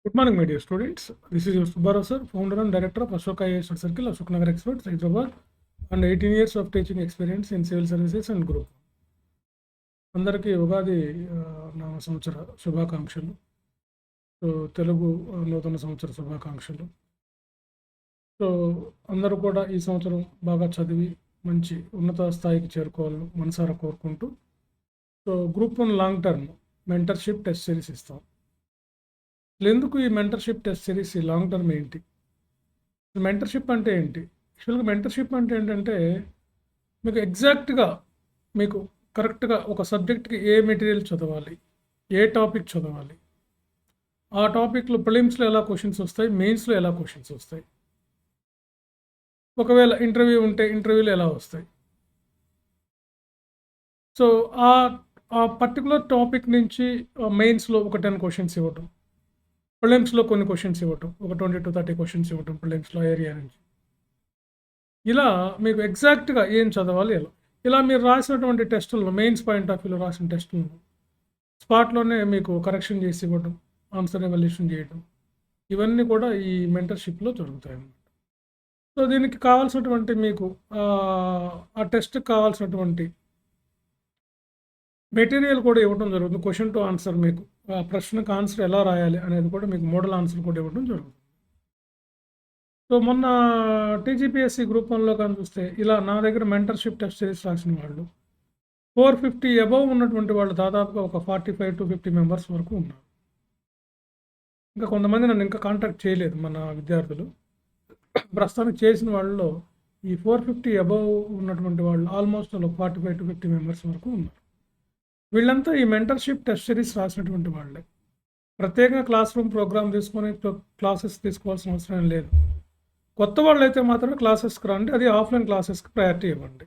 Good morning, my dear students. This is your Subbarao sir, founder and director of Ashoka IAS Circle, Ashok Nagar Experts, Hyderabad, and 18 years of teaching experience in civil services and group. అందరికీ ఉగాది నామ సంవత్సర శుభాకాంక్షలు. So Telugu నూతన సంవత్సర శుభాకాంక్షలు. So అందరూ కూడా ఈ సంవత్సరం బాగా చదివి మంచి ఉన్నత స్థాయికి చేరుకోవాలని మనసారా కోరుకుంటూ, so group 1 long term mentorship test series ఇస్తాం. ఎందుకు ఈ మెంటర్షిప్ టెస్ట్ సిరీస్ ఈ లాంగ్ టర్మ్ ఏంటి, మెంటర్షిప్ అంటే ఏంటి? యాక్చువల్గా మెంటర్షిప్ అంటే ఏంటంటే మీకు ఎగ్జాక్ట్గా మీకు కరెక్ట్గా ఒక సబ్జెక్ట్కి ఏ మెటీరియల్ చదవాలి, ఏ టాపిక్ చదవాలి, ఆ టాపిక్లో ప్రిలిమ్స్లో ఎలా క్వశ్చన్స్ వస్తాయి, మెయిన్స్లో ఎలా క్వశ్చన్స్ వస్తాయి, ఒకవేళ ఇంటర్వ్యూ ఉంటే ఇంటర్వ్యూలో ఎలా వస్తాయి. సో ఆ పర్టికులర్ టాపిక్ నుంచి మెయిన్స్లో ఒక 10 క్వశ్చన్స్ ఇవ్వటం, ప్రిలిమ్స్లో కొన్ని క్వశ్చన్స్ ఇవ్వటం, ఒక 20 to 30 క్వశ్చన్స్ ఇవ్వటం ప్రిలిమ్స్లో ఏరియా నుంచి. ఇలా మీకు ఎగ్జాక్ట్గా ఏం చదవాలి ఇలా మీరు రాసినటువంటి టెస్టులను, మెయిన్స్ పాయింట్ ఆఫ్ వ్యూలో రాసిన టెస్టులను స్పాట్లోనే మీకు కరెక్షన్ చేసి ఇవ్వడం, ఆన్సర్ ఎవల్యూషన్ చేయడం, ఇవన్నీ కూడా ఈ మెంటర్షిప్లో జరుగుతాయి అన్నమాట. సో దీనికి కావాల్సినటువంటి మీకు ఆ టెస్ట్కి కావాల్సినటువంటి మెటీరియల్ కూడా ఇవ్వడం జరుగుతుంది. క్వశ్చన్ టు ఆన్సర్, మీకు ఆ ప్రశ్నకు ఆన్సర్ ఎలా రాయాలి అనేది కూడా మీకు మోడల్ ఆన్సర్ కూడా ఇవ్వడం జరుగుతుంది. సో మొన్న టీజీపీఎస్సీ గ్రూప్ 1లో కానీ చూస్తే ఇలా నా దగ్గర మెంటర్షిప్ టెస్ట్ సిరీస్ రాసిన వాళ్ళు 450 అబవ్ ఉన్నటువంటి వాళ్ళు దాదాపుగా ఒక 45 to 50 మెంబర్స్ వరకు ఉన్నారు. ఇంకా కొంతమంది నన్ను ఇంకా కాంటాక్ట్ చేయలేదు మన విద్యార్థులు. ప్రస్తుతానికి చేసిన వాళ్ళలో ఈ 450 అబవ్ ఉన్నటువంటి వాళ్ళు ఆల్మోస్ట్ 45 to 50 మెంబర్స్ వరకు ఉన్నారు. వీళ్ళంతా ఈ మెంటర్షిప్ టెస్ట్ సిరీస్ రాసినటువంటి వాళ్ళే. ప్రత్యేకంగా క్లాస్ రూమ్ ప్రోగ్రామ్ తీసుకొని క్లాసెస్ తీసుకోవాల్సిన అవసరం లేదు. కొత్త వాళ్ళు అయితే మాత్రమే క్లాసెస్కి రండి, అది ఆఫ్లైన్ క్లాసెస్కి ప్రయారిటీ ఇవ్వండి.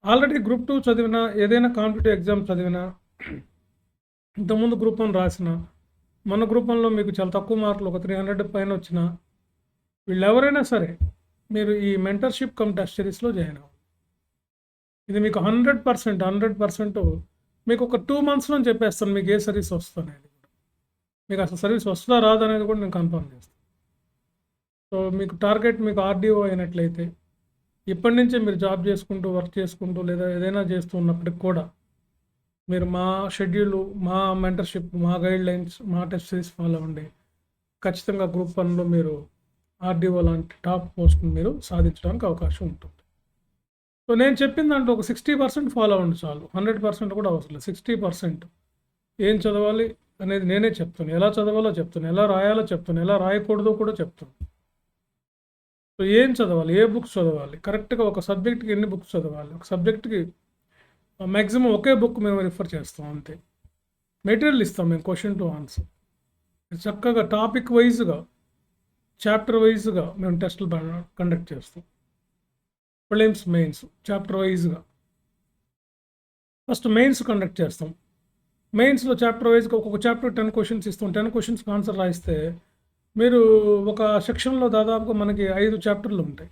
ఆల్రెడీ గ్రూప్ 2 చదివినా, ఏదైనా కాంపిటేటివ్ ఎగ్జామ్ చదివినా, ఇంతకుముందు గ్రూప్ 1 రాసిన, మన గ్రూప్ 1లో మీకు చాలా తక్కువ మార్కులు ఒక 300 పైన వచ్చినా, వీళ్ళు ఎవరైనా సరే మీరు ఈ మెంటర్షిప్ కమ్ టెస్ట్ సిరీస్లో జాయిన్ అవ్వండి. ఇది మీకు 100% మీకు ఒక 2 monthsలో చెప్పేస్తాను మీకు ఏ సర్వీస్ వస్తుంది అనేది కూడా. మీకు అసలు సర్వీస్ వస్తుందా రాదు అనేది కూడా నేను కన్ఫర్మ్ చేస్తాను. సో మీకు టార్గెట్ మీకు ఆర్డీఓ అయినట్లయితే ఇప్పటి నుంచే మీరు జాబ్ చేసుకుంటూ, వర్క్ చేసుకుంటూ, లేదా ఏదైనా చేస్తూ ఉన్నప్పటికి కూడా మీరు మా షెడ్యూల్, మా మెంటర్షిప్, మా గైడ్ లైన్స్, మా టెస్ట్ సిరీస్ ఫాలో అవ్వండి. ఖచ్చితంగా గ్రూప్ 1లో మీరు ఆర్డీఓ లాంటి టాప్ పోస్ట్ని మీరు సాధించడానికి అవకాశం ఉంటుంది. సో నేను చెప్పిన దాంట్లో ఒక 60% ఫాలో అవ్వండి చాలు. 100% కూడా అవసరం లేదు. 60% ఏం చదవాలి అనేది నేనే చెప్తాను, ఎలా చదవాలో చెప్తాను, ఎలా రాయాలో చెప్తాను, ఎలా రాయకూడదో కూడా చెప్తాను. సో ఏం చదవాలి, ఏ బుక్స్ చదవాలి, కరెక్ట్గా ఒక సబ్జెక్ట్కి ఎన్ని బుక్స్ చదవాలి, ఒక సబ్జెక్ట్కి మ్యాక్సిమం ఒకే బుక్ మేము రిఫర్ చేస్తాం అంతే. మెటీరియల్ ఇస్తాం మేము క్వశ్చన్ టు ఆన్సర్. చక్కగా టాపిక్ వైజ్గా, చాప్టర్ వైజ్గా మేము టెస్టులు కండక్ట్ చేస్తాం. ప్రిలిమ్స్, మెయిన్స్ చాప్టర్ వైజ్గా ఫస్ట్ మెయిన్స్ కండక్ట్ చేస్తాం. మెయిన్స్లో చాప్టర్ వైజ్గా ఒక్కొక్క చాప్టర్ 10 క్వశ్చన్స్ ఇస్తాం. 10 క్వశ్చన్స్కి ఆన్సర్ రాయిస్తే మీరు ఒక సెక్షన్లో దాదాపుగా మనకి 5 చాప్టర్లు ఉంటాయి.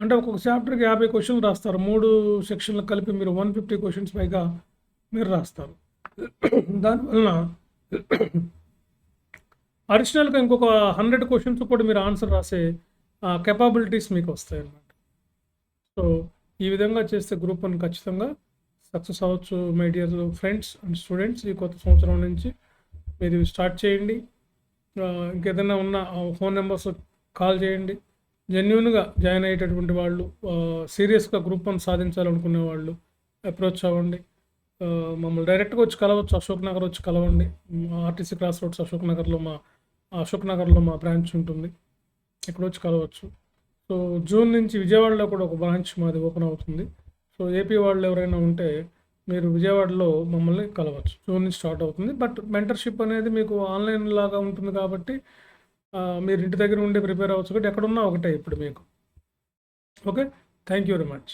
అంటే ఒక్కొక్క చాప్టర్కి 50 క్వశ్చన్లు రాస్తారు. 3 సెక్షన్లు కలిపి మీరు 150 క్వశ్చన్స్ పైగా మీరు రాస్తారు. దానివల్ల అడిషనల్గా ఇంకొక 100 క్వశ్చన్స్ కూడా మీరు ఆన్సర్ రాసే కెపాబిలిటీస్ మీకు వస్తాయి అన్నమాట. సో ఈ విధంగా చేస్తే గ్రూప్ 1 ఖచ్చితంగా సక్సెస్ అవ్వచ్చు. My dear friends and students, ఈ కొత్త సంవత్సరం నుంచి మీరు స్టార్ట్ చేయండి. ఇంకేదైనా ఉన్న ఫోన్ నెంబర్స్ కాల్ చేయండి. జెన్యున్గా జాయిన్ అయ్యేటటువంటి వాళ్ళు, సీరియస్గా గ్రూప్ 1 సాధించాలనుకునే వాళ్ళు అప్రోచ్ అవ్వండి. మమ్మల్ని డైరెక్ట్గా వచ్చి కలవచ్చు, అశోక్ నగర్ వచ్చి కలవండి. ఆర్టీసీ క్రాస్ రోడ్స్ అశోక్ నగర్లో మా బ్రాంచ్ ఉంటుంది, ఇక్కడ వచ్చి కలవచ్చు. సో జూన్ నుంచి విజయవాడలో కూడా ఒక బ్రాంచ్ మాది ఓపెన్ అవుతుంది. సో ఏపీ వాళ్ళు ఎవరైనా ఉంటే మీరు విజయవాడలో మమ్మల్ని కలవచ్చు. జూన్ నుంచి స్టార్ట్ అవుతుంది. బట్ మెంటర్షిప్ అనేది మీకు ఆన్లైన్ లాగా ఉంటుంది కాబట్టి మీరు ఇంటి దగ్గర ఉండి ప్రిపేర్ అవ్వచ్చు. కాబట్టి ఎక్కడున్నా ఒకటే ఇప్పుడు మీకు. Okay, thank you very much.